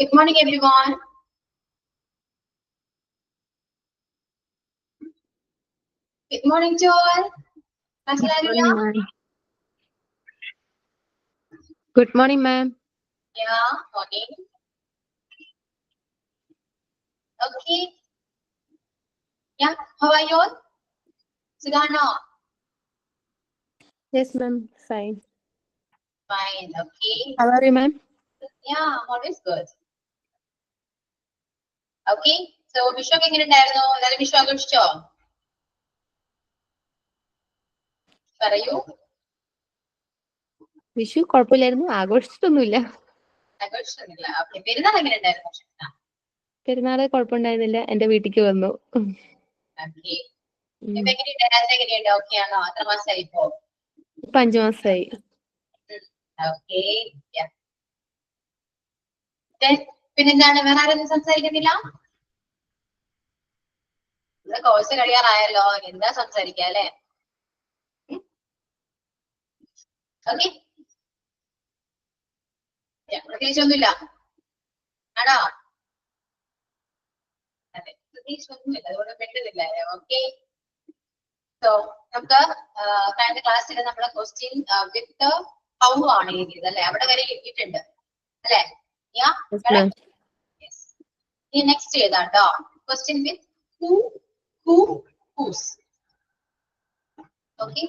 Good morning, everyone. Good morning to all. Good morning, ma'am. Yeah, morning. Okay. Yeah, how are you all? Sudhana? Yes, ma'am. Fine. Fine, okay. How are you, ma'am? Yeah, always good. Okay, so Vishwa എങ്ങനെ ഉണ്ടായിരുന്നു? എല്ലാവരും വിഷു ആഘോഷിച്ചോ? പറയൂ. വിഷു കുഴപ്പമില്ലായിരുന്നു, ആഘോഷിച്ചിട്ടൊന്നുമില്ല. ആഘോഷിച്ചൊന്നുമില്ല. Okay, പെരുന്നാൾ എങ്ങനെ ഉണ്ടായിരുന്നു? പെരുന്നാള് കുഴപ്പമുണ്ടായിരുന്നില്ല, എന്റെ വീട്ടിലേക്ക് വന്നു. ഓക്കെ, ഇപ്പൊ എങ്ങനെയുണ്ട്? ഹെൽത്ത് എങ്ങനെയുണ്ട്? ഓക്കെ ആണോ? എത്ര മാസമായി ഇപ്പോ? ഇപ്പൊ 5 മാസമായി. ഓക്കെ, പിന്നെന്താണ്? വേറെ ആരൊന്നും സംസാരിക്കുന്നില്ല? കോഴ്സ് കഴിയാറായല്ലോ, എന്താ സംസാരിക്കുക അല്ലെ? ഓക്കെ, പ്രത്യേകിച്ചൊന്നുമില്ല ആണോ? അതെ, പ്രത്യേകിച്ചൊന്നുമില്ല, അതുകൊണ്ട് പെട്ടെന്നില്ല. ഓക്കെ, സോ നമുക്ക് കഴിഞ്ഞ ക്ലാസ്സിൽ നമ്മളെ ക്വസ്റ്റ്യൻ വിത്ത് ഹൗ ആണ് എഴുതിയത് അല്ലെ? അവിടെ വരെ എഴുതിയിട്ടുണ്ട് അല്ലെ? നെക്സ്റ്റ് ചെയ്താട്ടോ question with who whose. Okay,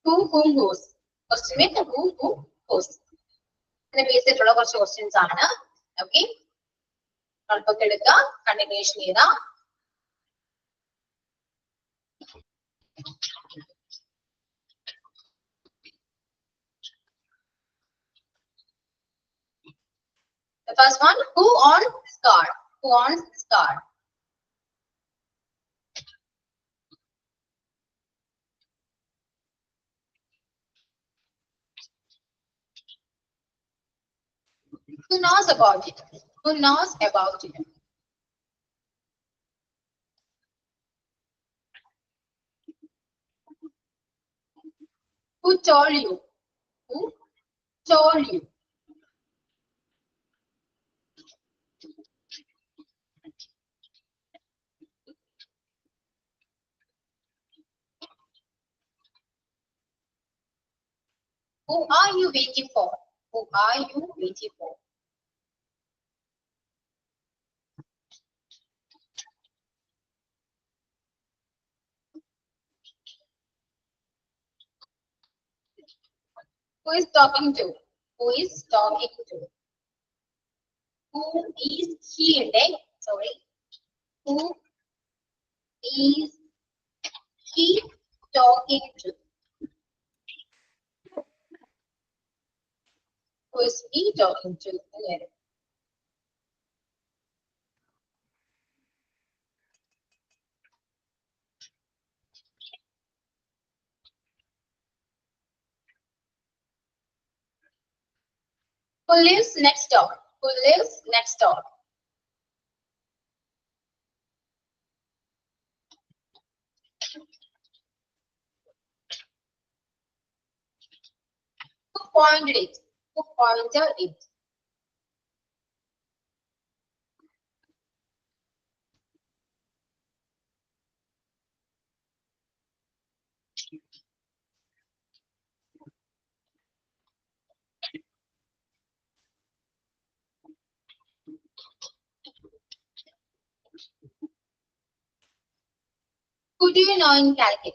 who, whom, whose. Question with who, whose. ഇതിനെ ബേസ് ചെയ്തിട്ടുള്ള കുറച്ച് ക്വസ്റ്റ്യൻസ് ആണ്. ഓക്കെ, അല്പൊക്കെ എടുക്കുക, കണ്ടിന്യൂഷൻ ചെയ്താ. The first one, who owns this car? Who owns this car? Who knows about it? Who knows about it? Who told you? Who told you? Who are you waiting for? Who are you waiting for? Who is talking to? Who is talking to? Who is he? Sorry. Who is he talking to? Who is he talking to? Who lives next door? Who lives next door? Who pointed it? Who pointed it? Who do you know in Calicut?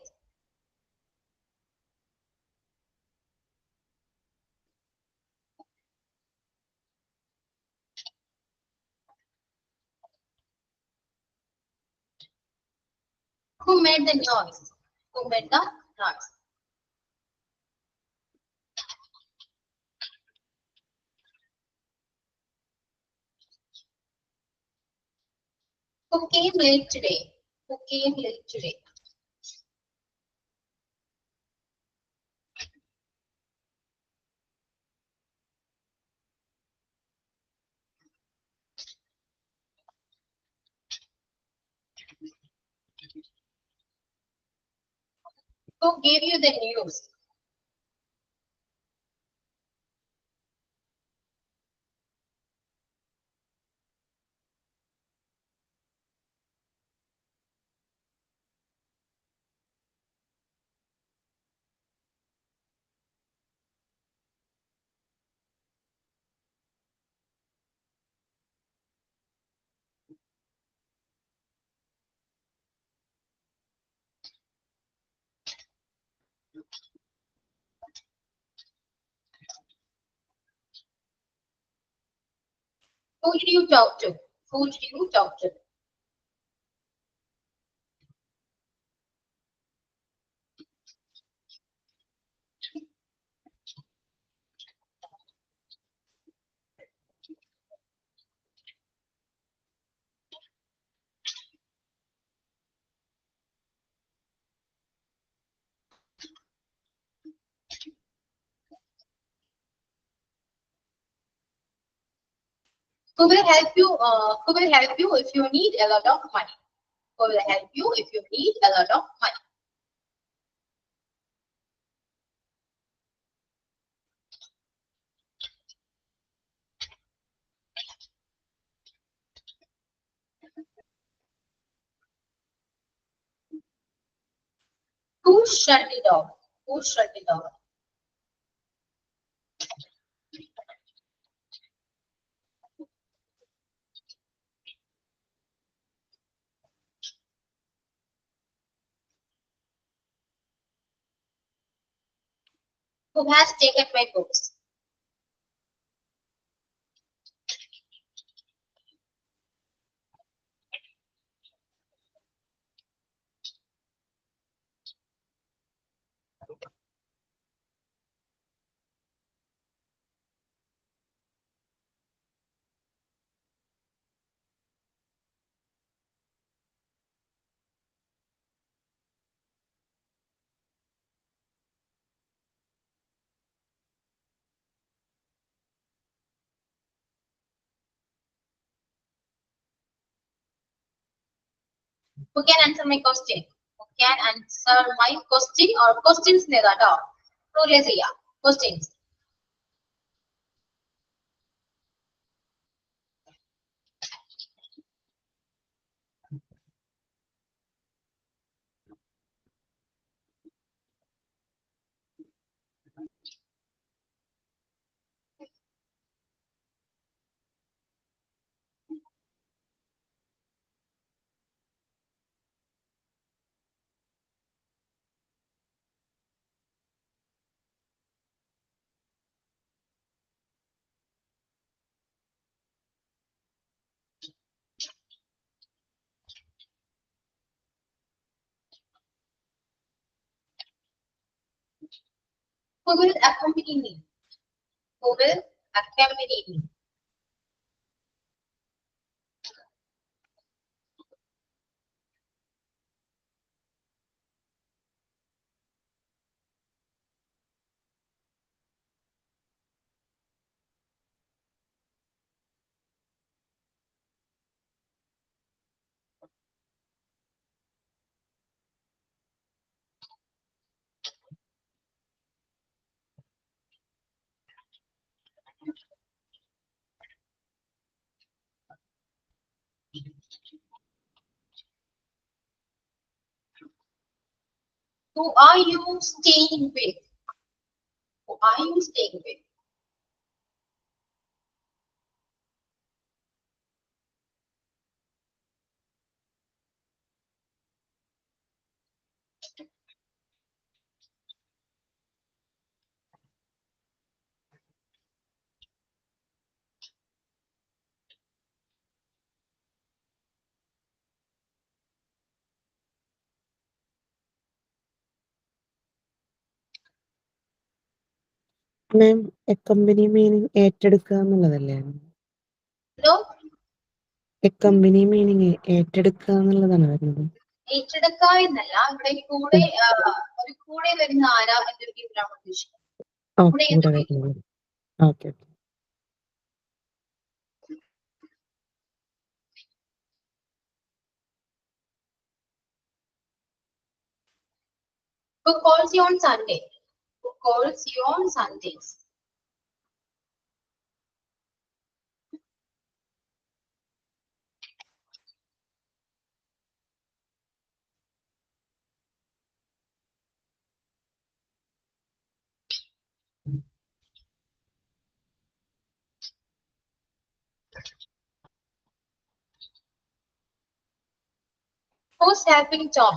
Who made the noise? Who made the noise? Who came late today? Who came late today? Who gave you the news? Who did you talk to? Who did you talk to? Who will help you? Who will help you if you need a lot of money? Who will help you if you need a lot of money? Who shut it off? Who shut it off? Who has taken my books? Who can answer my question? Who can answer my question or questions നേതാട്ടോ? Rule ചെയ്യാം. Questions. Who will accompany me? Who will accompany me? Who are you staying with? Who are you staying with? Ma'am company meaning ഏറ്റെടുക്കുക എന്നുള്ളതല്ലേ? No, company meaning ഏറ്റെടുക്കുക എന്നുള്ളതാണ് വരുന്നത്. ഏറ്റെടുക്കുക എന്നല്ല, ഇവിടെ കൂടെ ഒരു കൂടെ വരുന്ന ആരാ എന്നൊരു രീതിയിലാണ് ഉദ്ദേശിക്കുന്നത്. ആ, കൂടെ കൂടെ എന്ന് വരുന്നത്. Okay. Who calls you on Sunday? Who calls you on Sundays? Who's helping Tom?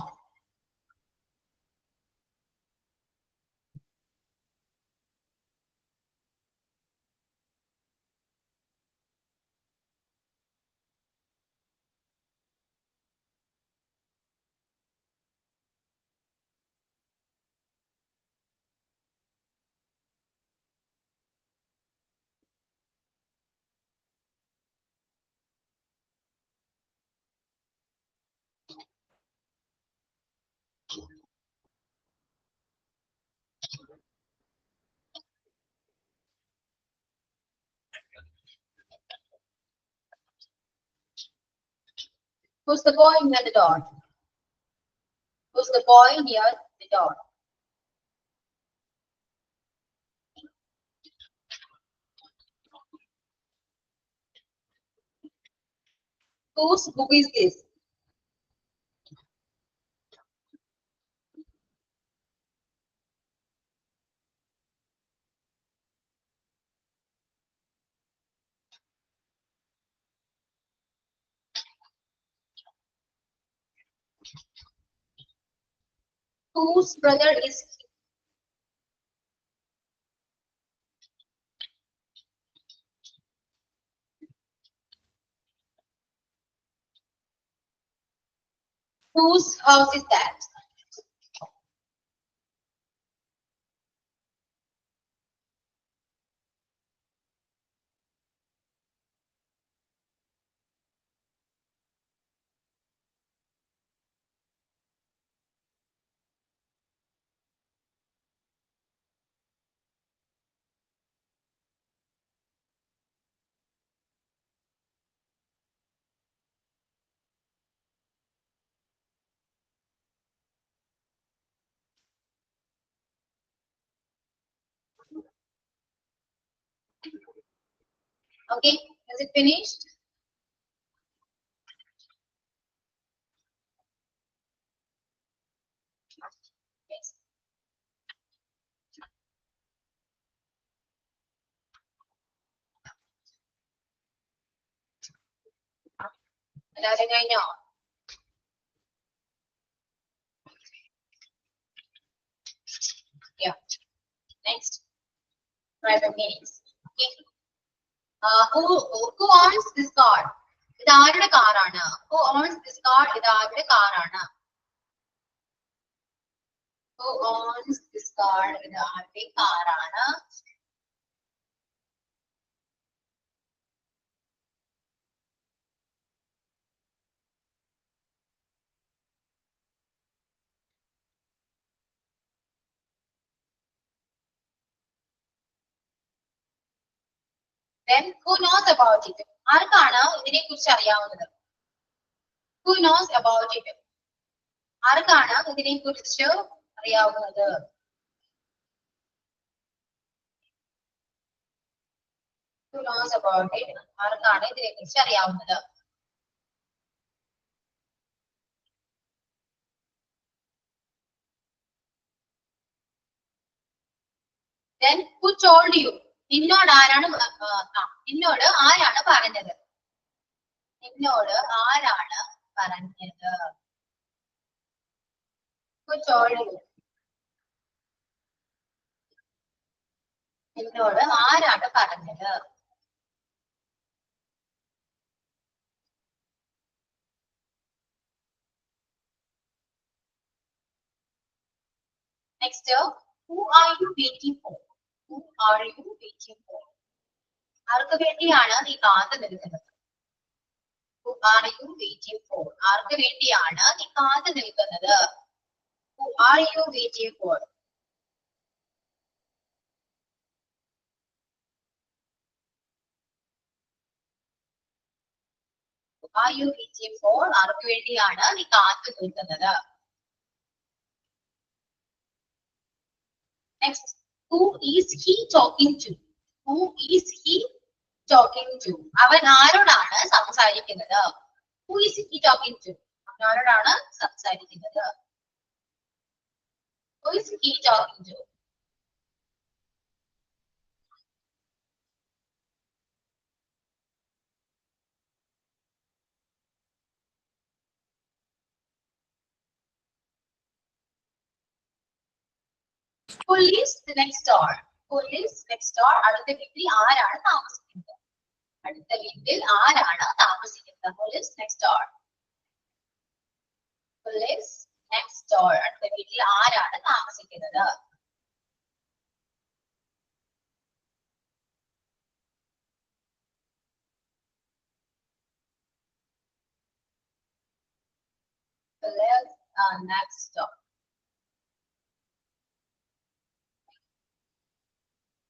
Who's the boy near the door? Who's the boy near the door? Whose book is this? Whose brother is he? Whose house is that? Okay, is it finished? Yes. എല്ലാവരും കഴിഞ്ഞോ? Yeah. Next. Private meetings. Okay. Who owns this car? ഇത് ആരുടെ കാറാണ്? Who owns this car? ഇത് ആരുടെ കാറാണ്? Who owns this car? ഇത് ആരുടെ കാറാണ്? Then who knows about it? ആർക്കാണ് ഇതിനെ കുറിച്ച് അറിയാവുന്നത്? Who knows about it? ആർക്കാണ് ഇതിനെ കുറിച്ച് അറിയാവുന്നത്? Who knows about it? ആർക്കാണ് ഇതിനെ കുറിച്ച് അറിയാവുന്നത്? Then who told you? നിന്നോട് ആരാണ് നിന്നോട് ആരാണ് പറഞ്ഞത്? നിന്നോട് ആരാണ് പറഞ്ഞത്? Who told you? നിന്നോട് ആരാണ് പറഞ്ഞത്? Next, who are you waiting for? Who are you waiting for? ആർക്ക് വേണ്ടിയാണ് നീ കാത്തു നിൽക്കുന്നത്? Who are you waiting for? ആർക്ക് വേണ്ടിയാണ് നീ കാത്തു നിൽക്കുന്നത്? Who are you waiting for? Who are you waiting for? ആർക്ക് വേണ്ടിയാണ് നീ കാത്തു നിൽക്കുന്നത്? Next, who is he talking to? Who is he talking to? അവൻ ആരോടാണ് സംസാരിക്കുന്നത്? Who is he talking to? അവൻ ആരോടാണ് സംസാരിക്കുന്നത്? Who is he talking to? Who lives next door? Who lives next door? അടുത്ത വീട്ടിൽ ആരാണ് താമസിക്കുന്നത്? അടുത്ത വീട്ടിൽ ആരാണ് താമസിക്കുന്നത്? Who lives next door? Who lives next door? അടുത്ത വീട്ടിൽ ആരാണ് താമസിക്കുന്നത്? Who lives next door?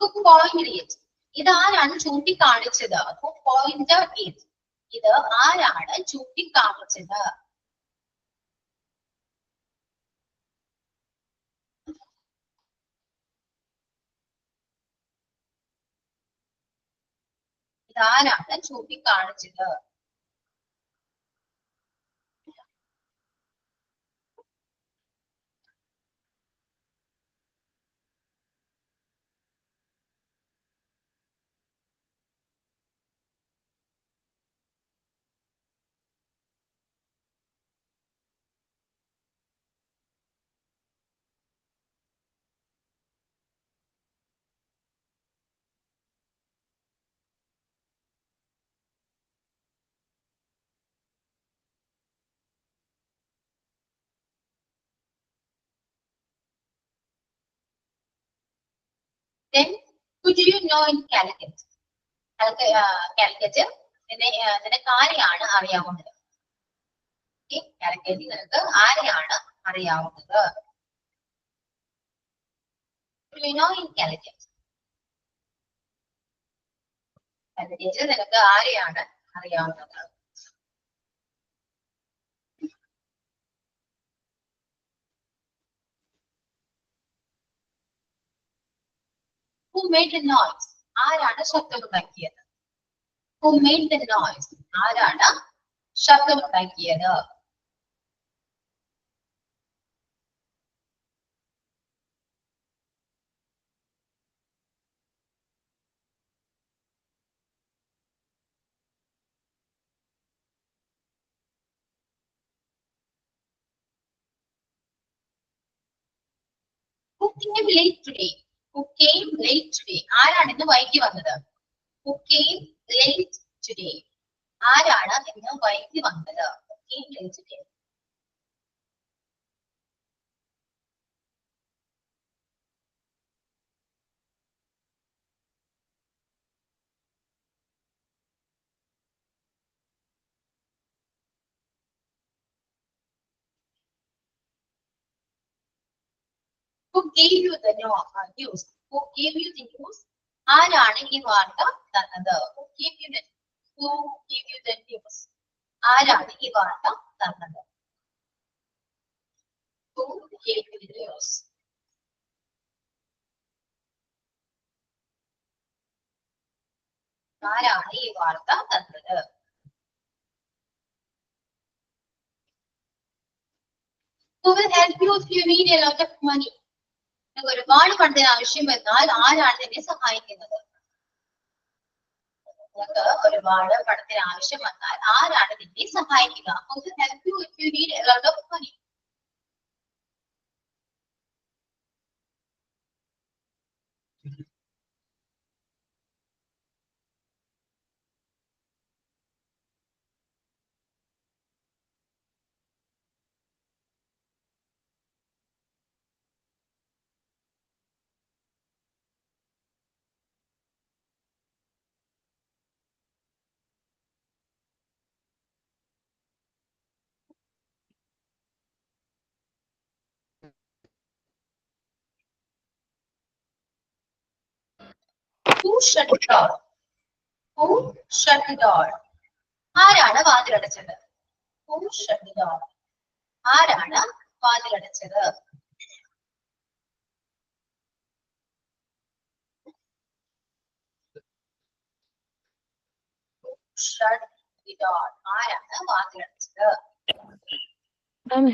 Who pointed it? ഇതാരാണ് ചൂണ്ടിക്കാണിച്ചത്? Who pointed it? ഇത് ആരാണ് ചൂണ്ടിക്കാണിച്ചത്? ഇതാരാണ് ചൂണ്ടിക്കാണിച്ചത്? Then could you know in Calicut? Calicut നിനക്ക് ആരെയാണ് അറിയാവുന്നത്? കാലിക്കറ്റ് നിനക്ക് ആരെയാണ് അറിയാവുന്നത്? You know in Calicut. Calicut നിനക്ക് ആരെയാണ് അറിയാവുന്നത്? Who made the noise? ആരാണ് ശബ്ദമുണ്ടാക്കിയത്? Who made the noise? ആരാണ് ശബ്ദമുണ്ടാക്കിയത്? Who came late today? Who came late today? ആരാണ് ഇന്ന് വൈകി വന്നത്? Who came late today? ആരാണ് ഇന്ന് വൈകി വന്നത്? Who came late today? Who gave you the news? Who gave you the news? ആരാണ് ഈ വാർത്ത തന്നത്? Who gave you the news? ആരാണ് ഈ വാർത്ത തന്നത്? Who gave you the news? ആരാണ് ഈ വാർത്ത തന്നത്? Who will help you if you need a lot of money? ഒരുപാട് പണത്തിന് ആവശ്യം വന്നാൽ ആരാണ് നിന്നെ സഹായിക്കുന്നത്? നിങ്ങൾക്ക് ഒരുപാട് പണത്തിന് ആവശ്യം വന്നാൽ ആരാണ് നിന്നെ സഹായിക്കുക? Who will help you if you need a lot of money? Who shut the door? Who shut the door? ആരാണ് വാതിലടച്ചത്? Who shut the door? ആരാണ് വാതിലടച്ചത്? Shut the door. ആരാണ് വാതിലടച്ചത്?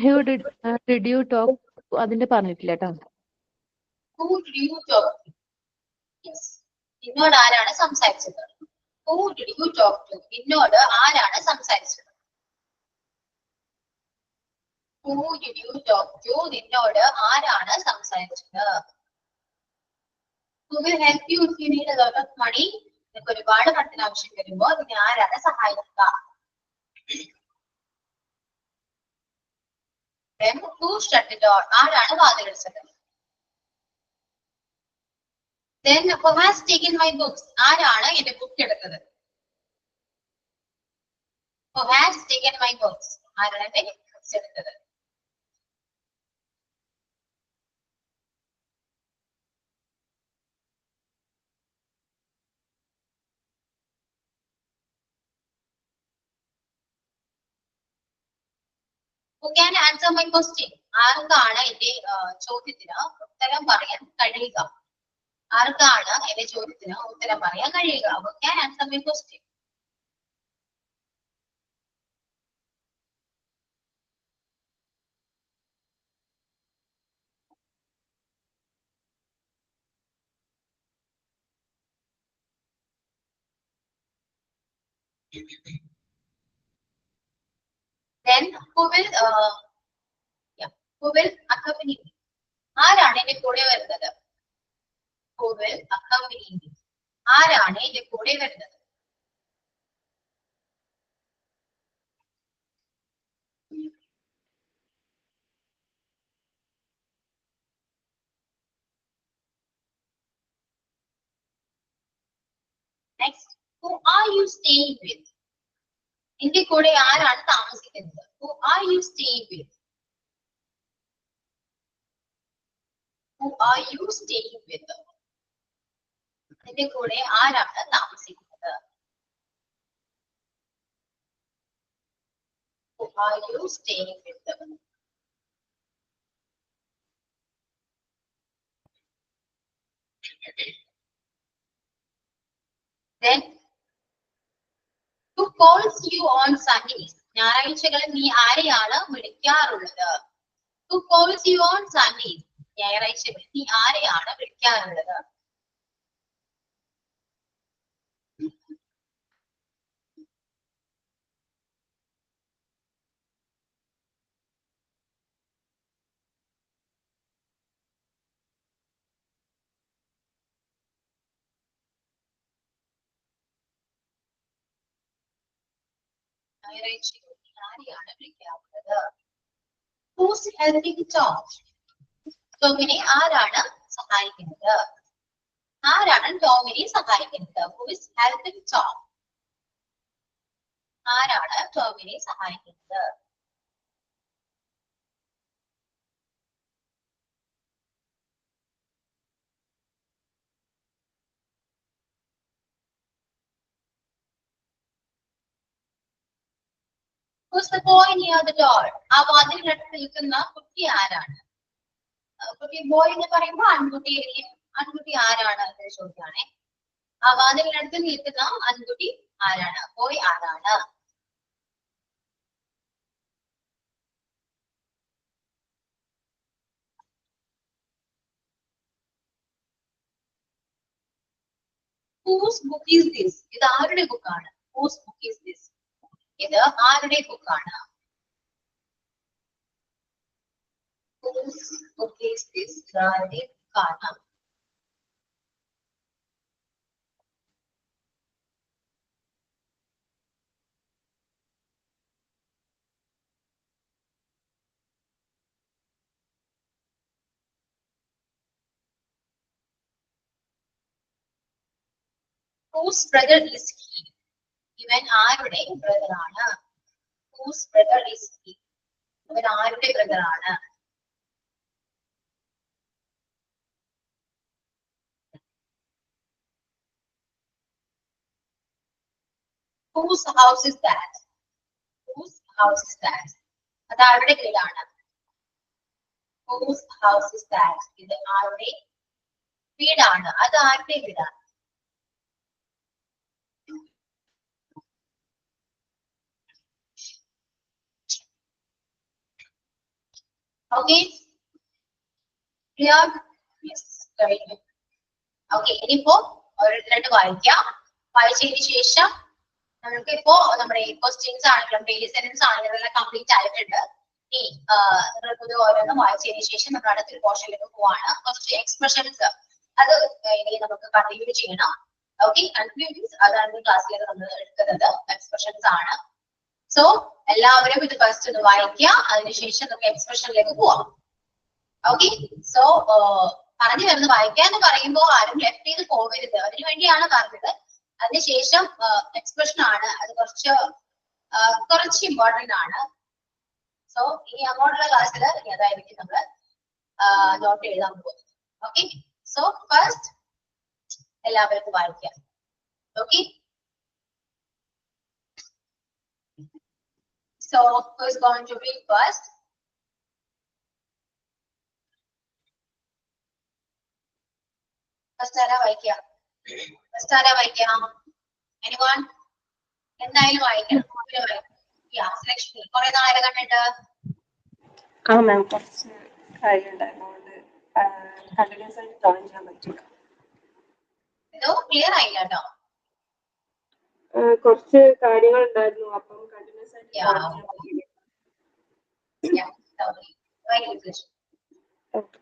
Who did you talk to? അതിന്റെ പറഞ്ഞിട്ടില്ല കേട്ടോ. Who did you talk to? Yes. നിന്നോട് ആരാണ് സംസാരിച്ചത്? Who did you talk to? നിന്നോട് ആരാണ് സംസാരിച്ചത്? Who did you talk to? നിന്നോട് ആരാണ് സംസാരിച്ചത്? Who will help you if you need a lot of money? നിനക്ക് ഒരുപാട് പണത്തിന് ആവശ്യം വരുമ്പോൾ നിന്നെ ആരാണ് സഹായിക്കുക? Then who shut the door? ആരാണ് വാതിലടച്ചത്? Then who has taken my books? ആരാണ് എന്റെ ബുക്ക് എടുത്തത്? Who has taken my books? ആരാണ് എന്റെ ബുക്സ് എടുത്തത്? Who can answer my question? ആർക്കാണ് എന്റെ ചോദ്യത്തിന് ഉത്തരം പറയാൻ കഴിയുക? ആർക്കാണ് എന്റെ ചോദ്യത്തിന് ഉത്തരം പറയാൻ കഴിയുക? Who can answer my question? Then who will accompany me? ആരാണ് എന്റെ കൂടെ വരുന്നത്? Who will accompany me? ആരാണ് എന്റെ കൂടെ വരുന്നത്? Next, who are you staying with? എന്റെ കൂടെ ആരാണ് താമസിക്കുന്നത്? Who are you staying with? Who are you staying with? എന്റെ കൂടെ ആരാണ് താമസിക്കുന്നത്? Who are you staying with? Then who calls you on Sundays? ഞായറാഴ്ചകളിൽ നീ ആരെയാണ് വിളിക്കാറുള്ളത്? Who calls you on Sundays? ഞായറാഴ്ചകളിൽ നീ ആരെയാണ് വിളിക്കാറുള്ളത്? ഞായറാഴ്ചകളിൽ നീ ആരെയാണ് വിളിക്കാറുള്ളത്? Who's helping Tom? ടോമിനെ ആരാണ് സഹായിക്കുന്നത്? ആരാണ് ടോമിനെ സഹായിക്കുന്നത്? Who is helping Tom? ആരാണ് ടോമിനെ സഹായിക്കുന്നത്? Who's the boy near the door? ആ വാതിലിനടുത്ത് നിൽക്കുന്ന കുട്ടി ആരാണ്? കുട്ടി ബോയ് എന്ന് പറയുമ്പോൾ ആൺകുട്ടി ആരാണ് എന്നൊരു ചോദ്യമാണ്. ആ വാതിലിനടുത്ത് നിൽക്കുന്ന ആൺകുട്ടി ആരാണ്? ബോയ് ആരാണ്? Whose book is this? ഇത് ആരുടെ ബുക്കാണ്? Whose book is this? ഇത് ആരുടെ ബുക്കാണ്? Whose book is this? ഇത് ആരുടെ ബുക്കാണ്? Whose brother is he? ഇവൻ ആരുടെ ബ്രദർ ആണ്? Whose brother is he? ഇവൻ ആരുടെ ബ്രദർ ആണ്? Whose house is that? Whose house is that? അത് ആരുടെ വീടാണ്? Whose house is that? ഇത് ആരുടെ വീടാണ്? അത് ആരുടെ വീടാണ്? Okay. Clear? Yes. Very good. Okay. ഇനിയിപ്പോ ഓരോരുത്തരായിട്ട് വായിക്കാം. വായിച്ചതിന് ശേഷം നമുക്കിപ്പോ നമ്മുടെ ക്വസ്റ്റ്യൻസ് ആണെങ്കിലും ഡെയിലി സെന്റൻസ് ആണെങ്കിലും എല്ലാം കംപ്ലീറ്റ് ആയിട്ടുണ്ട്. ഇനി നിങ്ങൾക്ക് ഓരോന്നും വായിച്ചതിന് ശേഷം നമ്മൾ അടുത്തൊരു പോർഷനിലേക്ക് പോവാണ്. കുറച്ച് എക്സ്പ്രഷൻസ് അത് ഇനി നമുക്ക് കണ്ടിന്യൂ ചെയ്യണം. ഓക്കെ, കണ്ടിന്യൂ മീൻസ് അതാണ് ക്ലാസ്സിലേക്ക് നമ്മൾ എടുക്കുന്നത് എക്സ്പ്രഷൻസ് ആണ്. സോ എല്ലാവരും ഇത് ഫസ്റ്റ് ഒന്ന് വായിക്കുക, അതിനുശേഷം നമുക്ക് എക്സ്പ്രഷനിലേക്ക് പോവാം. ഓക്കെ, സോ പറഞ്ഞു വരുന്നത് വായിക്കുക എന്ന് പറയുമ്പോൾ ആരും ലെഫ്റ്റ് ചെയ്ത് പോകരുത്, അതിനു വേണ്ടിയാണ് പറഞ്ഞത്. അതിനുശേഷം എക്സ്പ്രഷൻ ആണ്, അത് കുറച്ച് ഇമ്പോർട്ടന്റ് ആണ്. സോ ഇനി അങ്ങോട്ടുള്ള ക്ലാസ്സിൽ അതായിരിക്കും നമ്മൾ നോട്ട് എഴുതാൻ പോകുന്നത്. ഓക്കെ, സോ ഫസ്റ്റ് എല്ലാവർക്കും വായിക്കാം. Okay, so who is going to read first? First ആരാ വായിക്കാം? എനിവൺ? എന്തായാലും വായിക്കണം. ലക്ഷ്മി കുറെ നാളെ കണ്ടിട്ട്. മാം കുറച്ച് കാര്യമുണ്ടായിരുന്നുകൊണ്ട് കണ്ടിന്യൂസ് ആയിട്ട് ജോയിൻ ചെയ്യാൻ പറ്റില്ല. എന്തോ ക്ലിയർ ആയില്ല കേട്ടോ. കുറച്ച് കാര്യങ്ങൾ ഉണ്ടായിരുന്നു, അപ്പം കണ്ടിന്യൂസ് ആയിട്ട് Yeah. ജോയിൻ ചെയ്യാൻ പറ്റില്ല. Yeah, sorry. Very good question. Okay.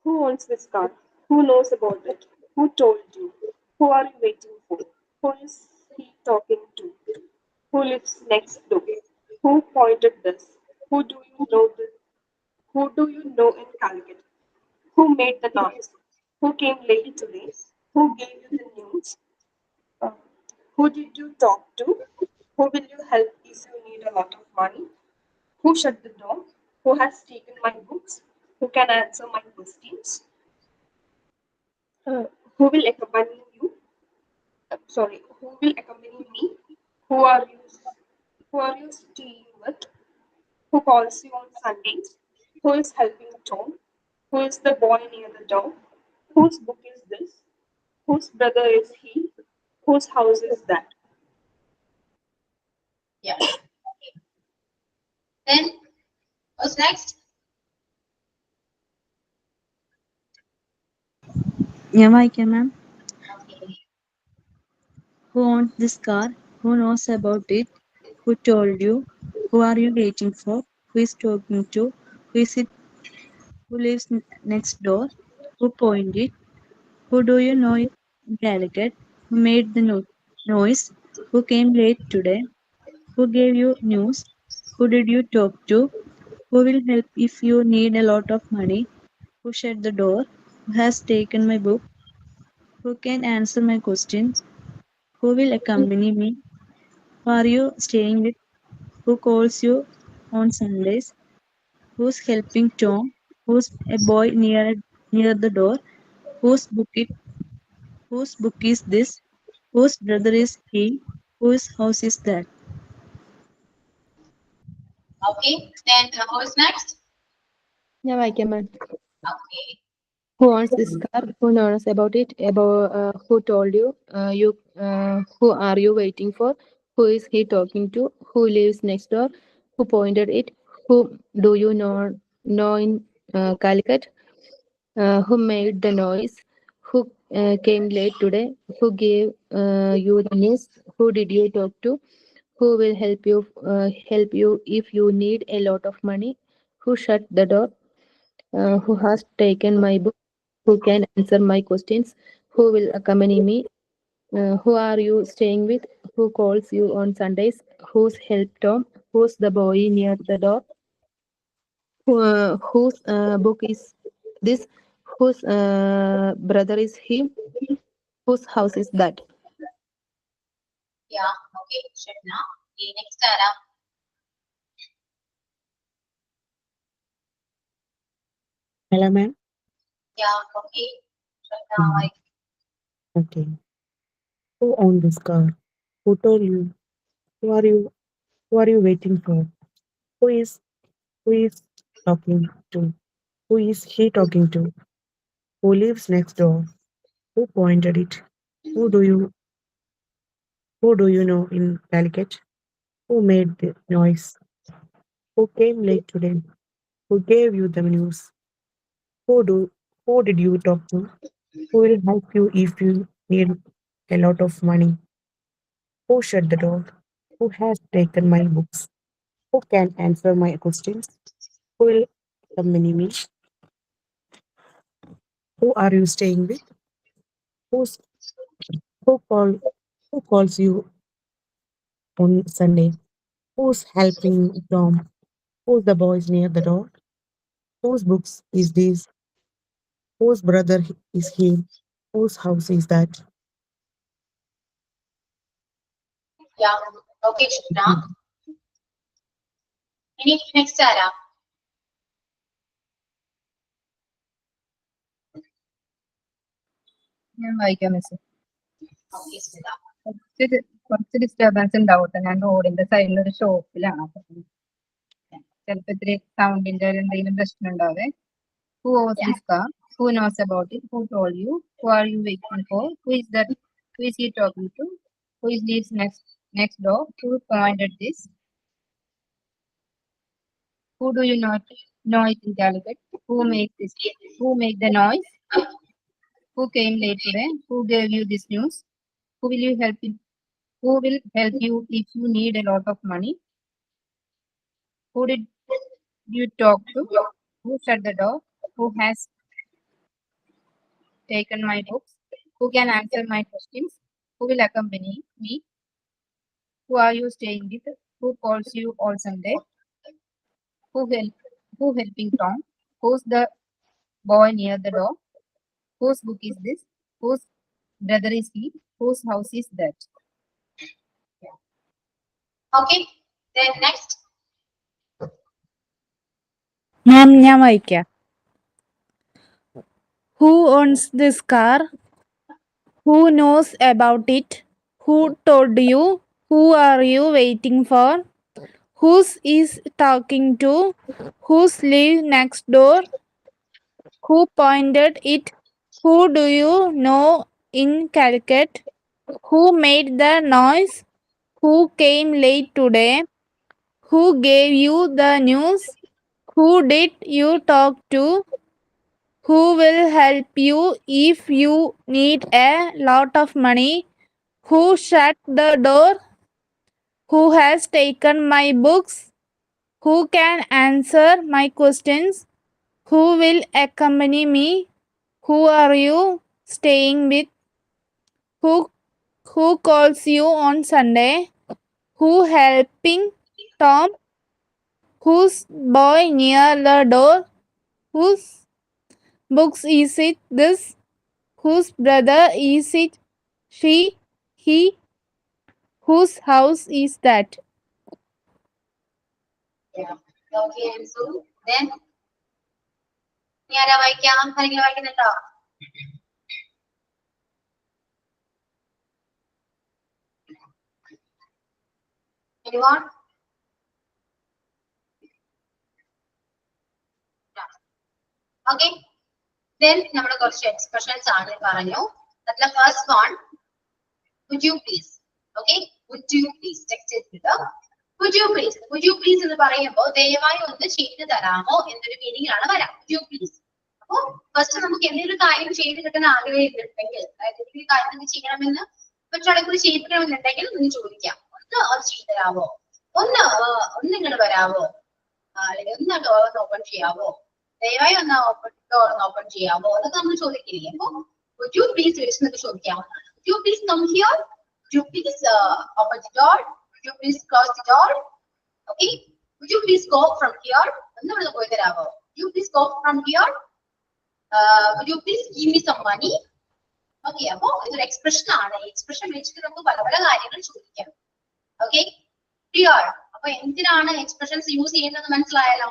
Who owns this car? Who knows about it? Who told you? Who are you waiting for? Who is he talking to? Who lives next door? Who pointed this? Who do you know this? Who do you know in Calicut? Who made the noise? Who came late today? Who gave you the news? Who did you talk to? Who will you help if you need a lot of money? Who shut the door? Who has taken my books? Who can answer my questions? Who will accompany you? Who will accompany me? Who are you staying with? Who calls you on Sundays? Who is helping Tom? Who is the boy near the door? Whose book is this? Whose brother is he? Whose house is that? Yeah. Okay. Then what's next? ഞാൻ വായിക്കാം മാം. Okay. Who owns this car? Who knows about it? Who told you? Who are you waiting for? Who is talking to? Who is it? Who lives next door? Who pointed it? Who do you know in Calicut? Who made the noise? Who came late today? Who gave you news? Who did you talk to? Who will help if you need a lot of money? Who shut the door? Who has taken my book? Who can answer my questions? Who will accompany me? Who are you staying with? Who calls you on Sundays? Who's helping Tom? Who's a boy near the door? Whose book is this? Whose brother is he? Whose house is that? Okay. Then who's next? ഞാൻ വായിക്കാം മാം. Okay. Who owns this car? Who knows about it? Who told you? Who are you waiting for? Who is he talking to? Who lives next door? Who pointed it? Who do you know in Calicut? Who made the noise? Who came late today? Who gave you the news? Who did you talk to? Who will help you if you need a lot of money? Who shut the door? Who has taken my book? Who can answer my questions? Who will accompany me? Who are you staying with? Who calls you on Sundays? Who's help Tom? Who's the boy near the door? Whose book is this? Whose brother is he? Whose house is that? Yeah. Okay. Shadna. Okay. Next Tara. Hello, ma'am. Yeah. Okay. Shadna. Mhm. Okay. Who owned this car? Who told you? Who are you? Who are you waiting for? Who is talking to? Who is he talking to? Who lives next door? Who pointed it? Who do you know in Calicut? Who made the noise? Who came late today? Who gave you the news? Who did you talk to? Who will help you if you need a lot of money? Who shut the door? Who has taken my books? Who can answer my questions? Who will accompany me? Who are you staying with? Who's who call who calls you on Sunday? Who's helping Tom? Who's the boys near the door? Whose books is this? Whose brother is he? Whose house is that? Yeah. Okay. Shadna. Any next Tara. ഞാൻ വായിക്കാം miss. Okay. Smita. കുറച്ച് disturbance ഉണ്ടാവും കേട്ടോ. ഞാൻ റോഡിന്റെ സൈഡിൽ ഒരു ഷോപ്പിലാണ്. അപ്പൊ ചിലപ്പോ ഇത്തിരി സൗണ്ടിന്റെ എന്തെങ്കിലും പ്രശ്നം ഉണ്ടാവേ. Who owns this car? Who knows about it? Who told you? Who are you waiting for? Who is that? Who is he talking to? Who is lives next door? Who pointed this? Who do you know it in Calicut? Who makes this? Who make the noise? Who came late today? Who gave you this news? Who will you help? Who will help you if you need a lot of money? Who did you talk to? Who shut the door? Who has taken my books? Who can answer my questions? Who will accompany me? Who are you staying with? Who calls you all Sunday? Who helping Tom? Who's the boy near the door? Whose book is this? Whose brother is he? Whose house is that? Okay, then next. മാം ഞാൻ വായിക്കാം. Who owns this car? Who knows about it? Who told you? Who are you waiting for? Who's is talking to? Who's live next door? Who pointed it? Who do you know in Calicut? Who made the noise? Who came late today? Who gave you the news? Who did you talk to? Who will help you if you need a lot of money? Who shut the door? Who has taken my books? Who can answer my questions? Who will accompany me? Who are you staying with? Who calls you on Sunday? Who helping Tom? Whose boy near the door? Whose books is it this? Whose brother is it she? He? Whose house is that? Yeah. Okay, and so then ഇനി ആരാ വായിക്കാം? ആരെങ്കിലും വായിക്കുന്നുണ്ടോ? Anyone? Okay. Then നമ്മുടെ കുറച്ച് expressions ആണ് പറഞ്ഞു. അതിലെ first one, would you please? Okay, would you please? Text ചെയ്തിട്ട് would you please? Would you please എന്ന് പറയുമ്പോൾ ദയവായി ഒന്ന് ചെയ്തു തരാമോ എന്നൊരു മീനിങ് ആണ് വരാം. would you please? അപ്പൊ ഫസ്റ്റ് നമുക്ക് എന്തെങ്കിലും കാര്യം ചെയ്ത് കിട്ടാൻ ആഗ്രഹിക്കുന്നുണ്ടെങ്കിൽ, അതായത് ഈ കാര്യം നിങ്ങൾ ചെയ്യണമെന്ന് മറ്റൊരാളെ കൂടി ചെയ്യിപ്പിക്കണമെന്നുണ്ടെങ്കിൽ ഒന്ന് ചോദിക്കാം. ഒന്ന് അത് ചെയ്തു തരാമോ? ഒന്ന് ഇങ്ങോട്ട് വരാമോ? അല്ലെങ്കിൽ ഒന്ന് ഡോർ ഓപ്പൺ ചെയ്യാമോ? ദയവായി ഒന്ന് ഓപ്പൺ ചെയ്യാമോ? അതൊക്കെ നമ്മൾ ചോദിക്കില്ലേ? അപ്പൊ would you please എന്നൊക്കെ ചോദിക്കാവുന്നതാണ്. would you please come here? would you please open the door? would you please close the door? Okay, would you please go from here? ഒന്ന് ഇവിടെ പോയി തരാമോ? would you please go from here? would you please give me some money? Okay, അപ്പൊ ഇതൊരു expression ആണ്. Expression വെച്ചിട്ട് നമുക്ക് പല പല കാര്യങ്ങൾ ചോദിക്കാം. Okay, clear? അപ്പൊ എന്തിനാണ് എക്സ്പ്രഷൻസ് യൂസ് ചെയ്യുന്നത് മനസ്സിലായാലോ?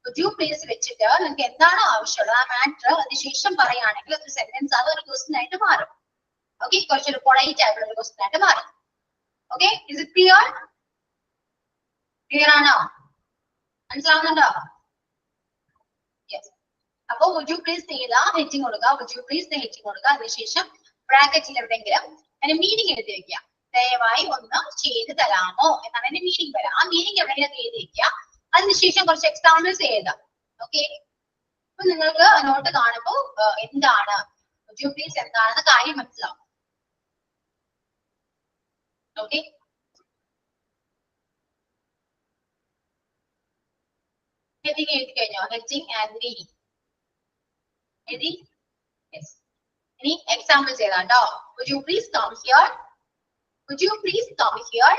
would you please വെച്ചിട്ട് നിങ്ങൾക്ക് എന്താണ് ആവശ്യമുള്ളത് ആ മാറ്റർ അതിനുശേഷം പറയുകയാണെങ്കിൽ അതൊരു സെന്റൻസ്, അതൊരു ക്വസ്റ്റ്യൻ ആയിട്ട് മാറും. ഓക്കെ, കുറച്ചൊരു പൊളൈറ്റ് ആയിട്ടുള്ള ഒരു ക്വസ്റ്റ്യൻ ആയിട്ട് മാറും. Okay, is it clear? Clear ആണോ? മനസ്സിലാവുന്നുണ്ടോ? യെസ്. അപ്പൊ would you please ചെയ്ത ഹെഡിങ് കൊടുക്കുക, would you please ഹെഡിങ് കൊടുക്കുക, അതിനുശേഷം ബ്രാക്കറ്റിൽ എവിടെയെങ്കിലും അതിന്റെ മീനിങ് എഴുതി വെക്കുക. ദയവായി ഒന്ന് ചെയ്ത് തരാമോ എന്നാണ് അതിന്റെ മീനിങ് വരാം. ആ മീനിങ് എവിടെയെങ്കിലും എഴുതി വെക്കുക. അതിനുശേഷം കുറച്ച് എക്സാമ്പിൾസ് എഴുതാം. ഓക്കെ, അപ്പൊ നിങ്ങൾക്ക് നോട്ട് കാണുമ്പോൾ എന്താണ് would you please എന്താണെന്ന് കാര്യം മനസ്സിലാവും. ഓക്കെ, ഹെഡിങ് എഴുതി കഴിഞ്ഞോ? ഹെഡിങ് ആൻഡ് മീനിങ് എഴുതി? യെസ്. ഇനി എക്സാമ്പിൾസ് എഴുതാം കേട്ടോ. would you please come here? would you please come here?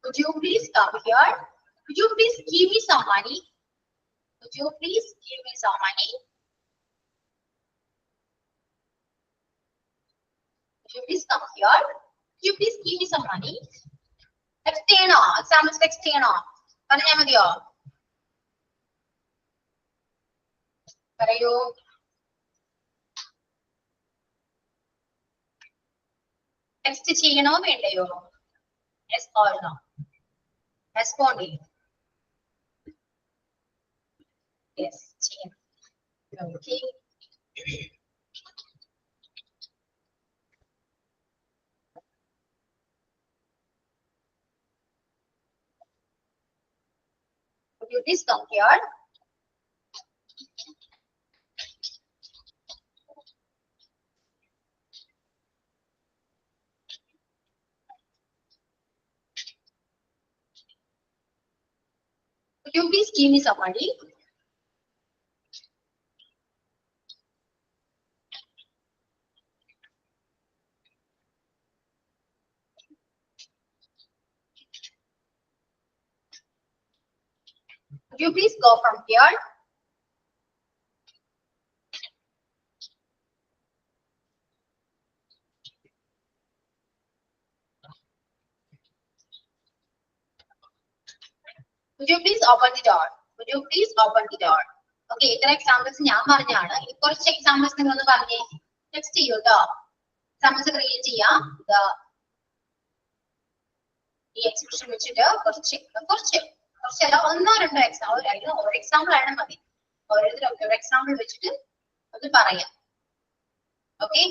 would you please come here? would you please give me some money? would you please give me some money? would you please come here? would you please give me some money? Text ചെയ്യണോ? Examples text ചെയ്യണോ? പറഞ്ഞാൽ മതിയോ? പറയൂ. Text ചെയ്യണോ വേണ്ടയോ? Yes or no? Respond ചെയ്യും. Yes, ചെയ്യാം. Okay. Could you please come here? Could you please give me some money? Could you please go from here? Could you please open the door? Could you please open the door? Okay, ഇത്ര examples ഞാൻ പറഞ്ഞാണ്. ഇനി കുറച്ച് examples നിങ്ങൾ ഒന്ന് പറഞ്ഞേ. Text ചെയ്യൂ കേട്ടോ. Examples ക്രിയേറ്റ് ചെയ്യാം. ഈ എക്സ്പ്രഷൻ വെച്ചിട്ട് കുറച്ചല്ല ഒന്നോ രണ്ടോ ഒരു എക്സാമ്പിൾ ആണ് മതി. ഓരോരുത്തരും ഒരു എക്സാമ്പിൾ വെച്ചിട്ട് ഒന്ന് പറയാം. ഓക്കെ,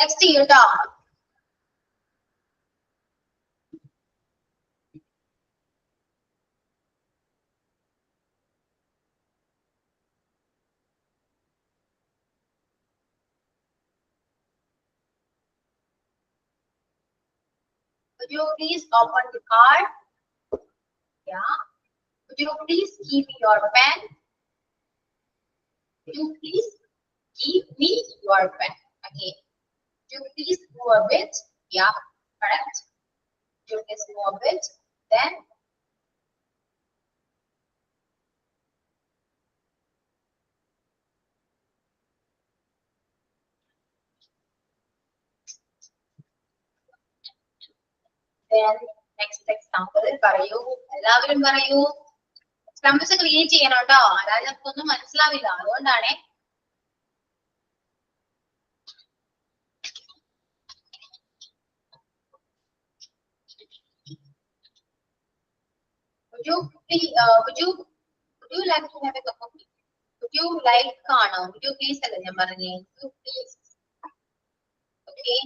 ടെക്സ്റ്റ് ചെയ്യൂ കേട്ടോ. Could you please open the card? Yeah. Could you please give me your pen? Could you please give me your pen? Okay. Could you please move a bit? Yeah, correct. Could you please move a bit? Then next example പറയൂ. എല്ലാവരും പറയൂ. Examples create ചെയ്യണം കേട്ടോ. അതായത് നമുക്കൊന്നും മനസ്സിലാവില്ല, അതുകൊണ്ടാണ്. Would you like to have a cup of tea? Would you like കാണോ? Would you please അല്ല ഞാൻ പറഞ്ഞേ. Would you please? Okay.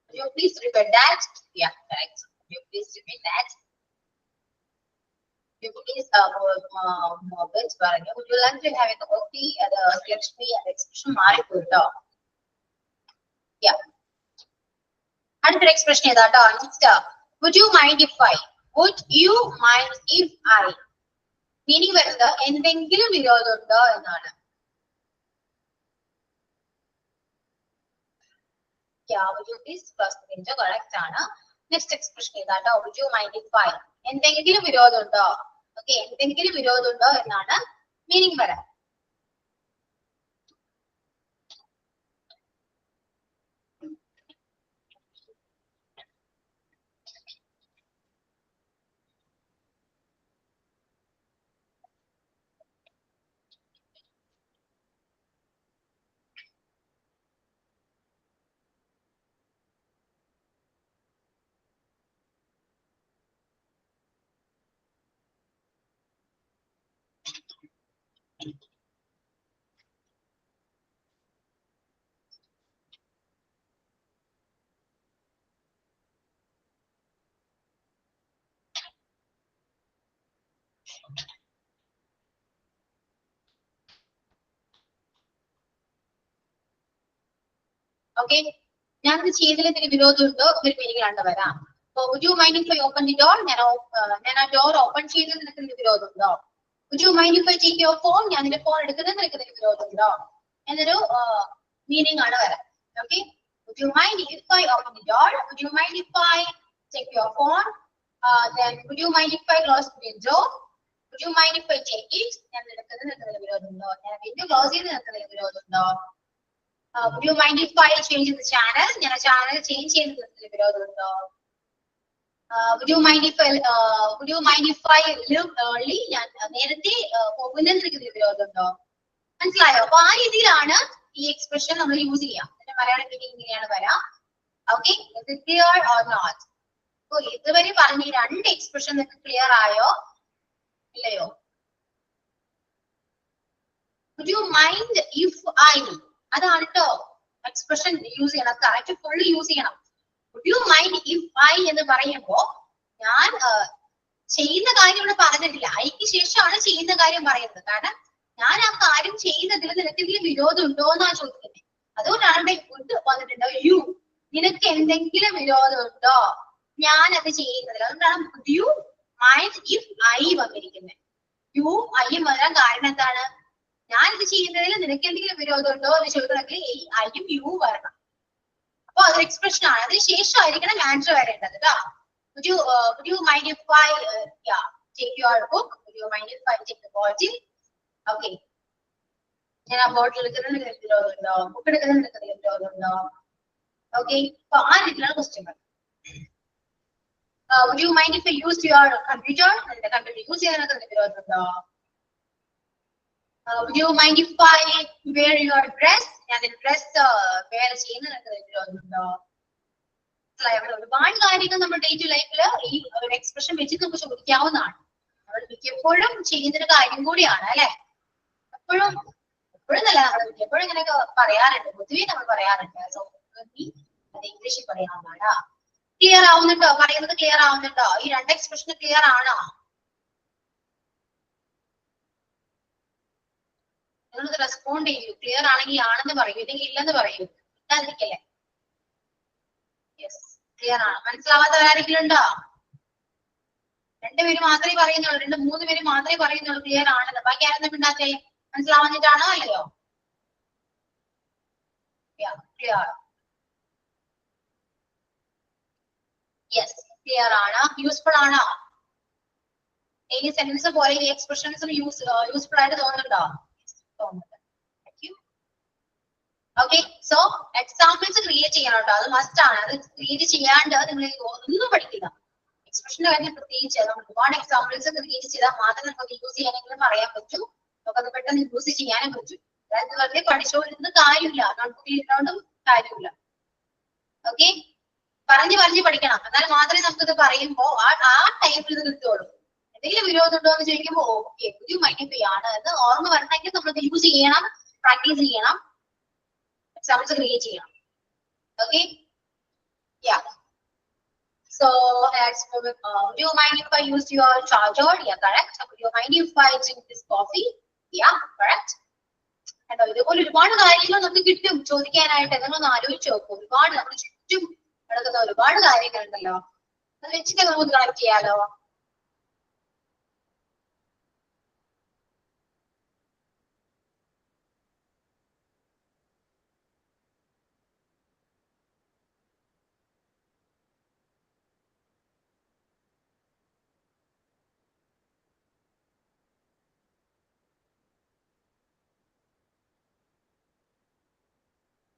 Would you please repeat that? Yeah, correct. Would you please repeat that? Would you please more bit പറഞ്ഞു. Would you like to have a cup of tea? അത് ലക്ഷ്മി അത് expression മാറിപ്പോയി കേട്ടോ. Yeah. അടുത്തൊരു expression ഏതാട്ടോ? Next, would you mind if I? Would you mind if I? Meaning വരുന്നത് എന്തെങ്കിലും വിരോധം ഉണ്ടോ എന്നാണ്. Yeah, would you please first correct ആണ്. നെക്സ്റ്റ് എക്സ്പ്രഷൻ ഏതാട്ടോ? would you mind if I? എന്തെങ്കിലും വിരോധം ഉണ്ടോ? ഓക്കെ, എന്തെങ്കിലും വിരോധം ഉണ്ടോ എന്നാണ് മീനിങ് വരാം. ഓക്കെ, ഞാനത് ചെയ്തതിൽ എന്തെങ്കിലും വിരോധം ഉണ്ടോ ഒരു മീനിങ്ങിലാണ് വരാം. would you mind if I open the door? ഞാൻ ആ ഡോർ ഓപ്പൺ ചെയ്തത് നിനക്ക് വിരോധം ഉണ്ടോ? would you mind if I take your phone? ഞാൻ നിന്റെ ഫോൺ എടുക്കുന്നത് നിനക്ക് വിരോധം ഉണ്ടോ എന്നൊരു മീനിങ് ആണ് വരാം. Okay, would you mind if I open the door? would you mind if I take your phone? Then would you mind if I close the window? would you mind if I take it? ഞാൻ എടുക്കുന്നത് നിനക്ക് വിരോധം ഉണ്ടോ? ഞാൻ window close ചെയ്ത് നിനക്ക് വിരോധം ഉണ്ടോ? would you mind if I change the channel? ഞാൻ ചാനൽ ചേഞ്ച് ചെയ്യുന്നതിന് വിരോധം ഉണ്ടോ? would you mind if I live early? ഞാൻ നേരത്തെ പോകുന്നതിന് വിരോധം ഉണ്ടോ? മനസ്സിലായോ? അപ്പൊ ആ രീതിയിലാണ് ഈ എക്സ്പ്രഷൻ നമ്മൾ യൂസ് ചെയ്യാം. മലയാളം മീനിങ് ഇങ്ങനെയാണ് വരാം. Okay, is it clear or not? അപ്പൊ ഇതുവരെ പറഞ്ഞ ഈ രണ്ട് എക്സ്പ്രഷൻ നിങ്ങൾക്ക് ക്ലിയർ ആയോ ഇല്ലയോ? Would you mind if I? അതാണ് കേട്ടോ എക്സ്പ്രഷൻ യൂസ് ചെയ്യണം, കറക്റ്റ് ഫുള്ള് യൂസ് ചെയ്യണം. Would you mind if I എന്ന് പറയുമ്പോ ഞാൻ ചെയ്യുന്ന കാര്യം ഇവിടെ പറഞ്ഞിട്ടില്ല, ഐക്ക് ശേഷമാണ് ചെയ്യുന്ന കാര്യം പറയുന്നത്. കാരണം ഞാൻ ആ കാര്യം ചെയ്യുന്നതിൽ നിനക്ക് എന്തെങ്കിലും വിരോധം ഉണ്ടോ എന്നാ ചോദിക്കുന്നത്. അതുകൊണ്ടാണ് ഇവിടെ would വന്നിട്ടുണ്ടോ, യു നിനക്ക് എന്തെങ്കിലും വിരോധം ഉണ്ടോ ഞാൻ അത് ചെയ്യുന്നതിൽ. അതുകൊണ്ടാണ് would you mind if I വന്നിരിക്കുന്നത്. യു ഐയും വരാൻ കാരണം എന്താണ്? ഞാൻ ഇത് ചെയ്യുന്നതിൽ നിനക്ക് എന്തെങ്കിലും വിരോധം ഉണ്ടോ എന്ന് ചോദിക്കണമെങ്കിൽ ഐയും യു വരണം. അപ്പൊ അതൊരു എക്സ്പ്രഷൻ ആണ്. അതിന് ശേഷമായിരിക്കണം ആൻസർ വരേണ്ടത് കേട്ടോ. Would you mind if I take your book? Would you mind if I take the bottle? Okay. ഞാൻ ആ ബോട്ടിൽ എടുക്കുന്നത് നിനക്ക് വിരോധമുണ്ടോ? ബുക്ക് എടുക്കുന്നത് നിനക്ക് വിരോധമുണ്ടോ? ഓക്കെ, അപ്പൊ ആ രീതിയിലാണ് question. Would you mind if I used your computer? നിന്റെ കമ്പ്യൂട്ടർ യൂസ് ചെയ്യാൻ നിനക്ക് വിരോധമുണ്ടോ? Would you mind if I wear your dress? ഞാൻ ഡ്രസ് വെയർ ചെയ്യുന്ന നിനക്ക് വിരോധമുണ്ടോ? ഒരുപാട് കാര്യങ്ങൾ നമ്മുടെ ഡേ ടു ലൈഫിൽ ഈ ഒരു എക്സ്പ്രഷൻ വെച്ച് നമുക്ക് ചോദിക്കാവുന്നതാണ്. നമ്മൾ മിക്കപ്പോഴും ചെയ്യുന്നൊരു കാര്യം കൂടിയാണ് അല്ലെ. എപ്പോഴും നല്ല മിക്കപ്പോഴും ഇങ്ങനെയൊക്കെ പറയാറുണ്ട്, പൊതുവെ നമ്മൾ പറയാറുണ്ട്. സോ അത് ഇംഗ്ലീഷിൽ പറയാവുന്നതാണ്. ക്ലിയർ ആവുന്നുണ്ടോ? പറയുന്നത് ക്ലിയർ ആവുന്നുണ്ടോ? ഈ രണ്ട് എക്സ്പ്രഷൻ ക്ലിയർ ആണോ? നിങ്ങളത് റെസ്പോണ്ട് ചെയ്യൂ. ക്ലിയർ ആണെങ്കിൽ ആണെന്ന് പറയൂ, ഇല്ലെങ്കിൽ ഇല്ലെന്ന് പറയൂ. ഇല്ലാതിരിക്കല്ലേ. യെസ്, ക്ലിയർ ആണ്. മനസ്സിലാവാത്ത ആരെങ്കിലും ഉണ്ടോ? രണ്ടുപേര് മാത്രമേ പറയുന്നുള്ളൂ, 2-3 പേര് മാത്രമേ പറയുന്നുള്ളൂ ക്ലിയർ ആണെന്ന്. ബാക്കി ആരെങ്കിലും മിണ്ടാത്തേ? മനസ്സിലാവാഞ്ഞിട്ടാണോ അല്ലയോ? ക്ലിയർ. യെസ്, ക്ലിയർ ആണ്. യൂസ്ഫുൾ ആണോ? ഈ സെന്റൻസ് പോലെ ഈ എക്സ്പ്രഷൻസും യൂസ്ഫുൾ ആയിട്ട് തോന്നുന്നുണ്ടോ? ഓക്കെ, സോ എക്സാമ്പിൾസ് ക്രിയേറ്റ് ചെയ്യണം കേട്ടോ. അത് മസ്റ്റ് ആണ്. അത് ക്രിയേറ്റ് ചെയ്യാണ്ട് നിങ്ങൾ ഒന്നും പഠിക്കില്ല. എക്സ്പ്രഷന്റെ കാര്യം പ്രത്യേകിച്ച് നമ്മൾ ഒരുപാട് എക്സാമ്പിൾസ് ക്രിയേറ്റ് ചെയ്താൽ മാത്രം നമുക്ക് യൂസ് ചെയ്യാനെങ്കിലും പറയാൻ പറ്റും. നമുക്കത് പെട്ടെന്ന് യൂസ് ചെയ്യാനും പറ്റും. അതായത് വെറുതെ പഠിച്ചോണ്ടിരുന്ന കാര്യമില്ല, നോട്ടുകൊണ്ടും കാര്യമില്ല. ഓക്കെ, പറഞ്ഞു പഠിക്കണം. എന്നാൽ മാത്രമേ നമുക്കിത് പറയുമ്പോ ആ ടൈമിൽ ഇത് കിട്ടുള്ളൂ. എന്തെങ്കിലും വിരോധം ഉണ്ടോ എന്ന് ചോദിക്കുമ്പോ ഓക്കെ പുതിയ മൈൻഡിഫൈ എന്ന് ഓർമ്മ വരണമെങ്കിൽ നമ്മളത് യൂസ് ചെയ്യണം, പ്രാക്ടീസ് ചെയ്യണം, എക്സാമ്പിൾസ് ക്രിയേറ്റ് ചെയ്യണം. Okay, yeah. So let's move it. Do you mind if I use your charger? Yeah, correct. Do you mind if I drink this coffee? Yeah, correct. And ഇതുപോലെ ഒരുപാട് കാര്യങ്ങൾ നമുക്ക് കിട്ടും ചോദിക്കാനായിട്ട്. നിങ്ങളൊന്ന് ആലോചിച്ച് നോക്കും. ഒരുപാട് നമ്മുടെ ചുറ്റും നടക്കുന്ന ഒരുപാട് കാര്യങ്ങളുണ്ടല്ലോ. അത് വെച്ചിട്ട് നമുക്ക് കണക്ട് ചെയ്യാലോ.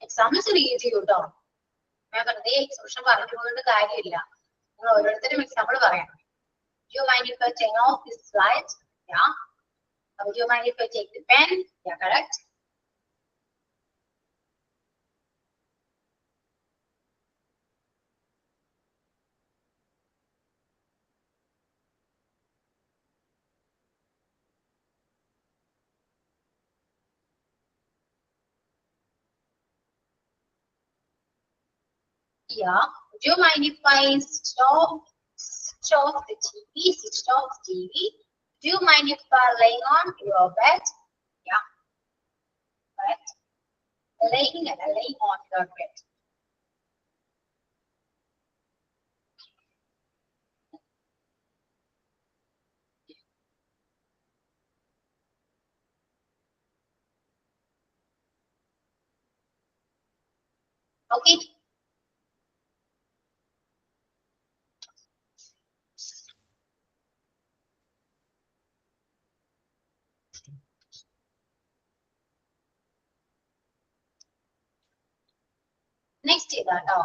എക്സാമ്പിൾസ് ക്രിയേറ്റ് ചെയ്യൂ കേട്ടോ. ഞാൻ വെറുതെ എക്സ്പ്രഷൻ പറഞ്ഞു പോകേണ്ട കാര്യമില്ല. നിങ്ങൾ ഓരോരുത്തരും എക്സാമ്പിൾ പറയണം. Do you mind if I turn off this light? Yeah. Would you mind if I take the pen? Yeah, correct. Yeah. Would you mind if I switch off the TV? Switch off the TV. Do you mind if I lay on your bed? Yeah. Correct. Laying on your bed. Okay. Next ഇതാട്ടോ.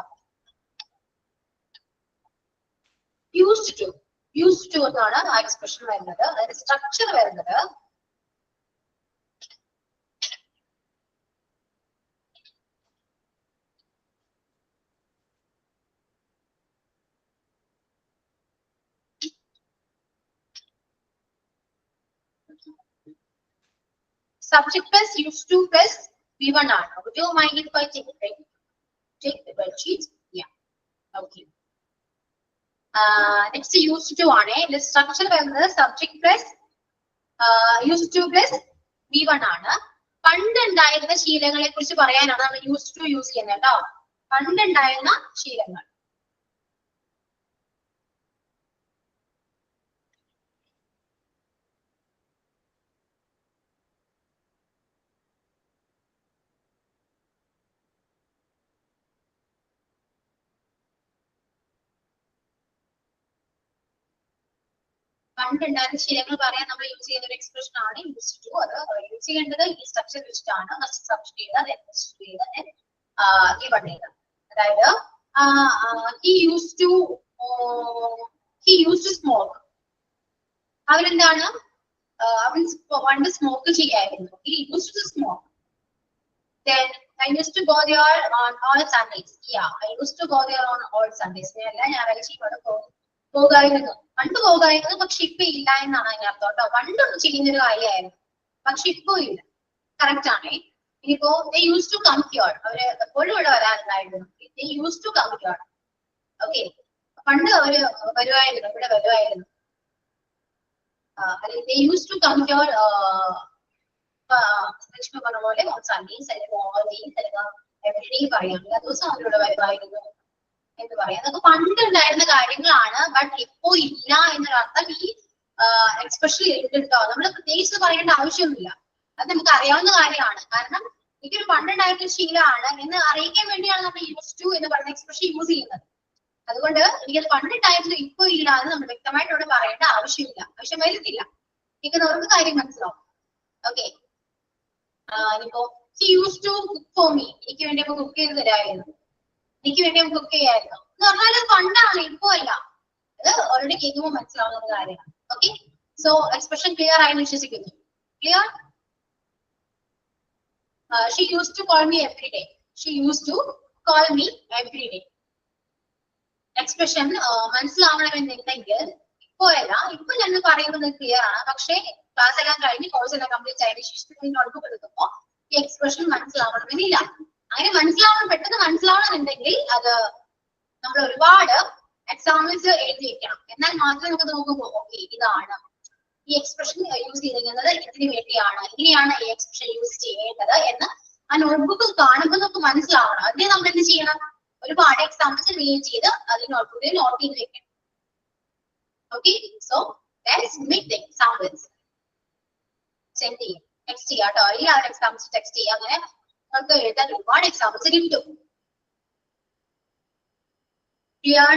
Used to എന്നാണ് ആ expression വരുന്നത്. അതായത് structure വരുന്നത് Subject plus used to plus V1 ആണ്. Would you mind if I take the worksheet? Yeah. Okay. Next used to ആണ്. The structure വരുന്നത് subject plus used to plus V1 ആണ്. പണ്ടുണ്ടായിരുന്ന ശീലങ്ങളെ കുറിച്ച് പറയാനാണ് നമ്മൾ used to യൂസ് ചെയ്യുന്നത് കേട്ടോ. പണ്ടുണ്ടായിരുന്ന ശീലങ്ങൾ. പണ്ടുണ്ടായിരുന്ന ശീലങ്ങൾ പറയാൻ നമ്മൾ യൂസ് ചെയ്യുന്ന ഒരു എക്സ്പ്രഷൻ ആണ് യൂസ് ടു. അത് യൂസ് ചെയ്യേണ്ടത് ഈ സ്ട്രക്ചർ വെച്ചിട്ടാണ്. സബ്ജക്ട് ചെയ്ത് ഗിവൺ ചെയ്ത്. അതായത് he used to smoke. അവരെന്താണ് അവൻ പണ്ട് സ്മോക്ക് ചെയ്യായിരുന്നു. he used to smoke. Then I used to go there on all Sundays. Yeah, I used to go there on all Sundays. എല്ലാ ഞായറാഴ്ചയും ഇവിടെ പോകായിരുന്നു. പണ്ട് പോകായിരുന്നു, പക്ഷെ ഇപ്പൊ ഇല്ല എന്നാണ് അതിനർത്ഥം കേട്ടോ. പണ്ടൊന്നും ചെയ്യുന്നൊരു കാര്യമായിരുന്നു, പക്ഷെ ഇപ്പൊ ഇല്ല. കറക്റ്റ് ആണേ. ഇനിയിപ്പോ they used to come here. അവര് എപ്പോഴും ഇവിടെ വരാറുണ്ടായിരുന്നു. they used to come here. Okay, പണ്ട് അവര് വരുമായിരുന്നു, ഇവിടെ വരുമായിരുന്നു. they used to come here Lakshmi പറഞ്ഞ പോലെ on Sundays അല്ലെങ്കിൽ all days അല്ലെങ്കിൽ every day പറയാം. എല്ലാ ദിവസവും അവരിവിടെ വരുമായിരുന്നു എന്ന് പറയാം. അതൊക്കെ പണ്ട് ഉണ്ടായിരുന്ന കാര്യങ്ങളാണ്, ബട്ട് ഇപ്പോ ഇല്ല എന്നൊരർത്ഥം ഈ എക്സ്പ്രഷൻ കേട്ടോ. നമ്മൾ പ്രത്യേകിച്ച് പറയേണ്ട ആവശ്യമൊന്നുമില്ല, അത് നമുക്ക് അറിയാവുന്ന കാര്യമാണ്. കാരണം എനിക്കൊരു പണ്ടുണ്ടായിരുന്ന ശീലമാണ് എന്ന് അറിയിക്കാൻ വേണ്ടിയാണ് നമ്മൾ യൂസ് ടു എന്ന് പറയുന്ന എക്സ്പ്രഷൻ യൂസ് ചെയ്യുന്നത്. അതുകൊണ്ട് എനിക്കത് പണ്ടുണ്ടായിരുന്നു ഇപ്പൊ ഇല്ല എന്ന് നമ്മൾ വ്യക്തമായിട്ട് ഇവിടെ പറയേണ്ട ആവശ്യമില്ല, ആവശ്യം വരുന്നില്ല. എനിക്ക് നമുക്ക് കാര്യം മനസ്സിലാവും. ഓക്കെ, ഇനിയിപ്പോ he used to cook for me. എനിക്ക് വേണ്ടി അപ്പൊ കുക്ക് ചെയ്ത് തരായിരുന്നു, എനിക്ക് വേണ്ടി കുക്ക് ചെയ്യായിരുന്നു എന്ന് പറഞ്ഞാൽ പണ്ടാണ്, ഇപ്പോ അല്ല. അത് ഓൾറെഡി കേൾക്കുമ്പോൾ മനസ്സിലാവുന്ന ഒരു കാര്യമാണ്. ഓക്കെ, സോ എക്സ്പ്രഷൻ ക്ലിയർ ആയി വിശ്വസിക്കുന്നു. Clear? she used to call me every day. She used to call me every day. Expression മനസ്സിലാവണമെന്നുണ്ടെങ്കിൽ ഇപ്പോ അല്ല, ഇപ്പൊ ഞാൻ പറയുന്നത് ക്ലിയർ ആണ്. പക്ഷേ ക്ലാസ് എല്ലാം കഴിഞ്ഞ് കോഴ്സ് എല്ലാം കംപ്ലീറ്റ് ആയതിനു ശേഷം നോട്ട്ബുക്ക് എടുക്കുമ്പോൾ ഈ എക്സ്പ്രഷൻ മനസ്സിലാവണമെന്നില്ല. അങ്ങനെ പെട്ടെന്ന് മനസ്സിലാവണമെന്നുണ്ടെങ്കിൽ അത് നമ്മൾ ഒരുപാട് എക്സാമ്പിൾസ് എഴുതി വെക്കണം. എന്നാൽ മാത്രമേ നമുക്ക് നോക്കുമ്പോൾ ഓക്കെ ഇതാണ് ഈ എക്സ്പ്രഷൻ യൂസ് ചെയ്തിരിക്കുന്നത്, ഇതിന് വേണ്ടിയാണ്, ഇങ്ങനെയാണ് ഈ എക്സ്പ്രഷൻ യൂസ് ചെയ്യേണ്ടത് എന്ന് ആ നോട്ട്ബുക്ക് കാണുമ്പോൾ നമുക്ക് മനസ്സിലാവണം. അതിന് നമ്മൾ എന്ത് ചെയ്യണം? ഒരുപാട് എക്സാമ്പിൾസ് ക്രിയേറ്റ് ചെയ്ത് അത് നോട്ട്ബുക്കിൽ നോട്ട് ചെയ്ത് വെക്കണം. Okay, so let's make the examples. Send ചെയ്യാം, ടെക്സ്റ്റ് ചെയ്യാം കേട്ടോ. എല്ലാവരും എക്സാമ്പിൾസ് ടെക്സ്റ്റ് ചെയ്യാം. അങ്ങനെ നമുക്ക് എഴുതാൻ ഒരുപാട് എക്സാമ്പിൾസ് കിട്ടും. ക്ലിയർ?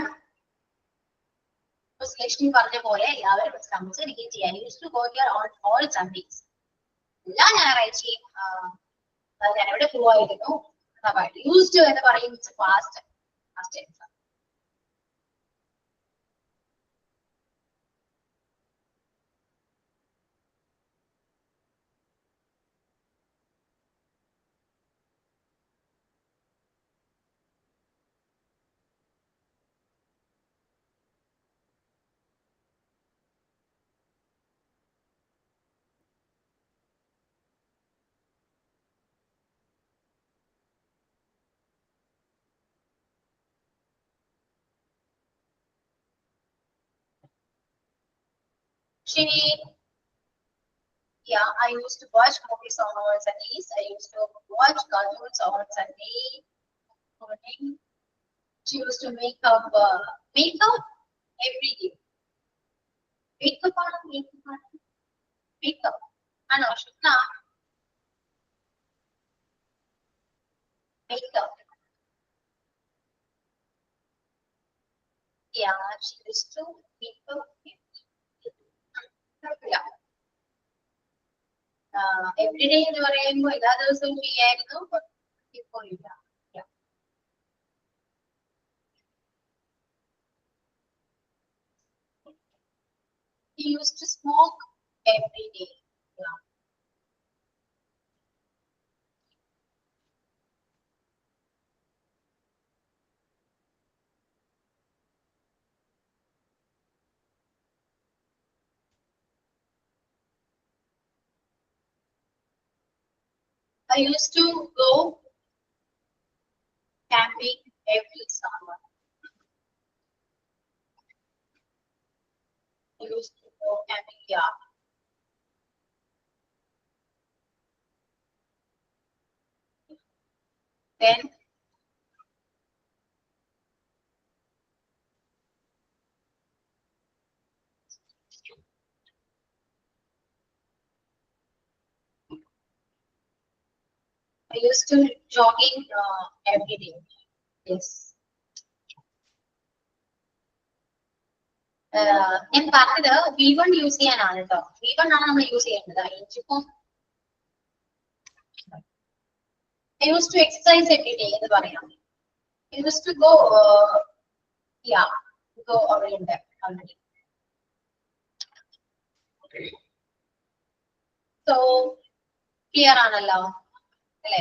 ലക്ഷ്മി പറഞ്ഞ പോലെ എല്ലാവരും എക്സാമ്പിൾസ് ക്രിയേറ്റ് ചെയ്യാൻ. Use to go here on all Sundays. എല്ലാ ഞായറാഴ്ചയും ഞാൻ എവിടെ പോവായിരുന്നു? യൂസ്ഡ് എന്ന് പറയും past tense. Yeah, I used to watch movies on Sundays. I used to watch cartoons on Sunday morning. She used to make up every day. Makeup. I know, Shukna. Makeup. Yeah, she used to make up. Yeah. Every day എന്ന് പറയുമ്പോൾ എല്ലാ ദിവസവും ചെയ്യായിരുന്നു, ഇപ്പോൾ ഇല്ല. He used to smoke every day. Yeah. I used to go camping every summer. I used to go camping, yeah. Then I used to jogging every day. Yes. ഞാൻ പറഞ്ഞത് V1 use ചെയ്യാനാണ് കേട്ടോ. V1 ആണ് നമ്മൾ use ചെയ്യേണ്ടത്. ഇപ്പം I used to exercise every day എന്ന് പറയാം. I used to go yeah, go around that already. So clear ആണല്ലോ അല്ലേ?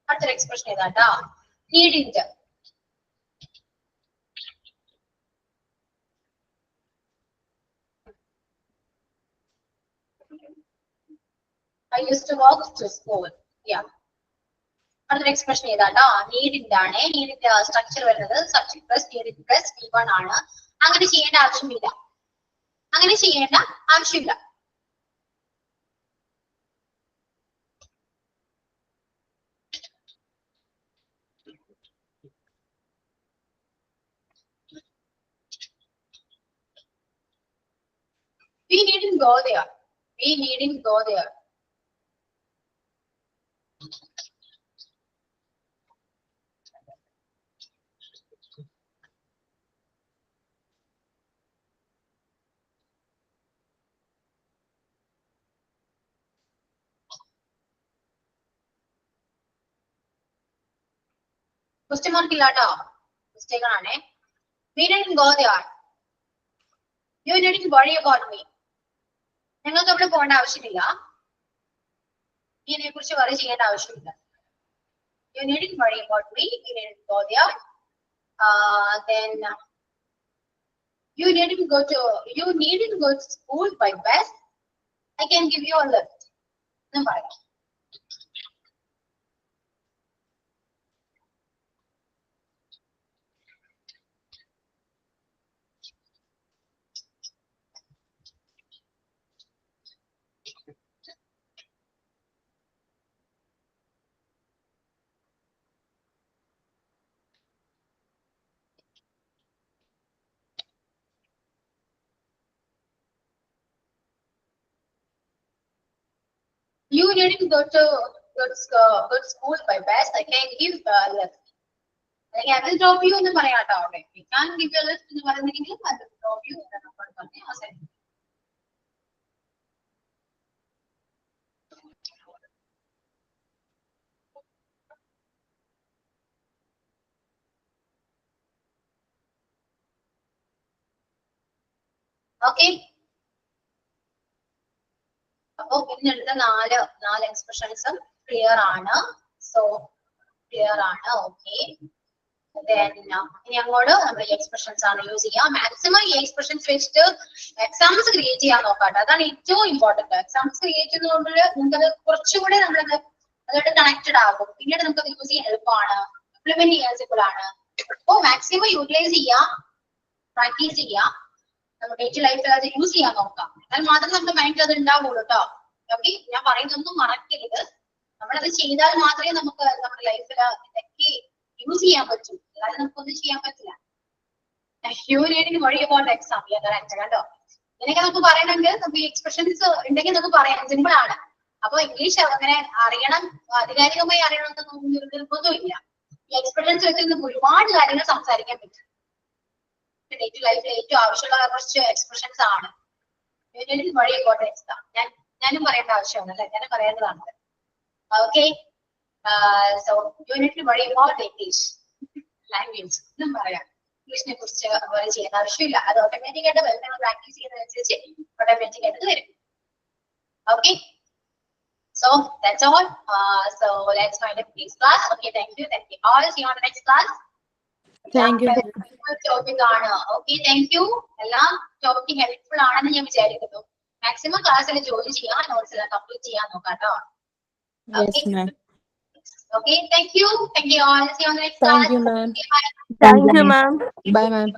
അടുത്തൊരു എക്സ്പ്രഷൻ ഏതാട്ടാ? Needn't. I used to walk to school. Yeah. അടുത്തൊരു എക്സ്പ്രഷൻ ഏതാട്ടാ? നീഡിന്റ് ആണ്. നീഡിന്റെ സ്ട്രക്ചർ വരുന്നത് subject plus needn't plus V1 ആണ്. അങ്ങനെ ചെയ്യേണ്ട ആവശ്യമില്ല. അങ്ങനെ ചെയ്യേണ്ട ആവശ്യമില്ല. We needn't go there. We needn't go there. Question mark ഇല്ലാട്ടോ. Mistake ആണേ. We didn't go there. You didn't worry about me. നിങ്ങൾക്ക് അവിടെ പോകേണ്ട ആവശ്യമില്ല. ഇതിനെ കുറിച്ച് worry ചെയ്യേണ്ട ആവശ്യമില്ല. You needn't worry about me. You didn't go there. Then you needn't go to school by bus. I can give you a lift. എന്ന് പറയാം. You needn't go to school by bus. I can give a lift. I will drop you എന്ന് പറയാട്ടോ അവിടെ. We can give you a lift എന്ന് പറയുന്നെങ്കിൽ I will drop you എന്ന് നമ്മൾ പറഞ്ഞ അവസാനം. Okay. അപ്പൊ ഇന്നെടുത്ത നാല് എക്സ്പ്രഷൻസും ക്ലിയർ ആണ്. സോ ക്ലിയർ ആണ്. ഓക്കെ. ഇനി അങ്ങോട്ട് നമ്മൾ ഈ എക്സ്പ്രഷൻസ് ആണ് യൂസ് ചെയ്യുക. മാക്സിമം ഈ എക്സ്പ്രഷൻസ് വെച്ചിട്ട് എക്സാംസ് ക്രിയേറ്റ് ചെയ്യാൻ നോക്കാട്ടോ. അതാണ് ഏറ്റവും ഇമ്പോർട്ടന്റ്. എക്സാംസ് ക്രിയേറ്റ് ചെയ്യുന്നതുകൊണ്ട് നിങ്ങൾക്കത് കുറച്ചുകൂടെ നമ്മളത് അതുമായിട്ട് കണക്റ്റഡ് ആകും. പിന്നീട് നമുക്കത് യൂസ് ചെയ്യാൻ എളുപ്പമാണ്, ഇംപ്ലിമെന്റ് ചെയ്യാൻ സിമ്പിൾ ആണ്. അപ്പോൾ മാക്സിമം യൂട്ടിലൈസ് ചെയ്യാം, പ്രാക്ടീസ് ചെയ്യാം. നമ്മുടെ ഡേ ടു ലൈഫിൽ അത് യൂസ് ചെയ്യാൻ നോക്കാം. എന്നാൽ മാത്രം നമ്മുടെ മൈൻഡിൽ അത് ഉണ്ടാവുള്ളൂ കേട്ടോ. ഓക്കെ. ഞാൻ പറയുന്നൊന്നും മറക്കരുത്. നമ്മളത് ചെയ്താൽ മാത്രമേ നമുക്ക് നമ്മുടെ ലൈഫിൽ ഇതൊക്കെ യൂസ് ചെയ്യാൻ പറ്റൂ. അല്ലാതെ നമുക്കൊന്നും ചെയ്യാൻ പറ്റില്ല. യൂണിയനിന് വഴി അബൌട്ട് എക്സാം കേട്ടോ. ഇങ്ങനെയൊക്കെ നമുക്ക് പറയണമെങ്കിൽ നമുക്ക് ഈ എക്സ്പ്രഷൻസ് ഉണ്ടെങ്കിൽ നമുക്ക് പറയാം. സിമ്പിൾ ആണ്. അപ്പൊ ഇംഗ്ലീഷ് അങ്ങനെ അറിയണം, ആധികാരികമായി അറിയണം എന്നൊന്നും നിർബന്ധമില്ല. ഈ എക്സ്പീരിയൻസ് വെച്ച് നമുക്ക് ഒരുപാട് കാര്യങ്ങൾ സംസാരിക്കാൻ പറ്റും. ഡേ ടു ലൈഫിൽ ഏറ്റവും ആവശ്യമുള്ള കുറച്ച് എക്സ്പ്രഷൻസ് ആണ്. വഴി ഇമ്പോർട്ടൻസ് ഞാനും പറയേണ്ട ആവശ്യമാണ് അല്ലെ, ഞാനും പറയേണ്ടതാണ്. ഓക്കെ, സോ യൂണിറ്റ് വഴി ഇമ്പോർട്ടൻറ്റ് ഇംഗ്ലീഷ് ലാംഗ്വേജ് എന്നും പറയാം. ഇംഗ്ലീഷിനെ കുറിച്ച് അതുപോലെ ചെയ്യേണ്ട ആവശ്യമില്ല. അത് ഓട്ടോമാറ്റിക് ആയിട്ട് വരും. നിങ്ങൾ പ്രാക്ടീസ് ചെയ്യുന്നതനുസരിച്ച് ഓട്ടോമാറ്റിക് ആയിട്ട് വരും. Okay, so that's all. So let's find a next class. Okay, thank you all. See you on the next class. Thank you. Topic ആണ്. Okay, thank you. എല്ലാം ടോപ്പിക് ഹെൽപ്ഫുൾ ആണെന്ന് ഞാൻ വിചാരിക്കുന്നു. മാക്സിമം ക്ലാസ്സിൽ join ചെയ്യാൻ, notes എല്ലാം complete ചെയ്യാൻ നോക്കാട്ടോ. Yes, ma'am. Okay, thank you all. See you on the next class. Thank you, ma'am. Okay, bye. Thank you, ma'am. Bye, ma'am.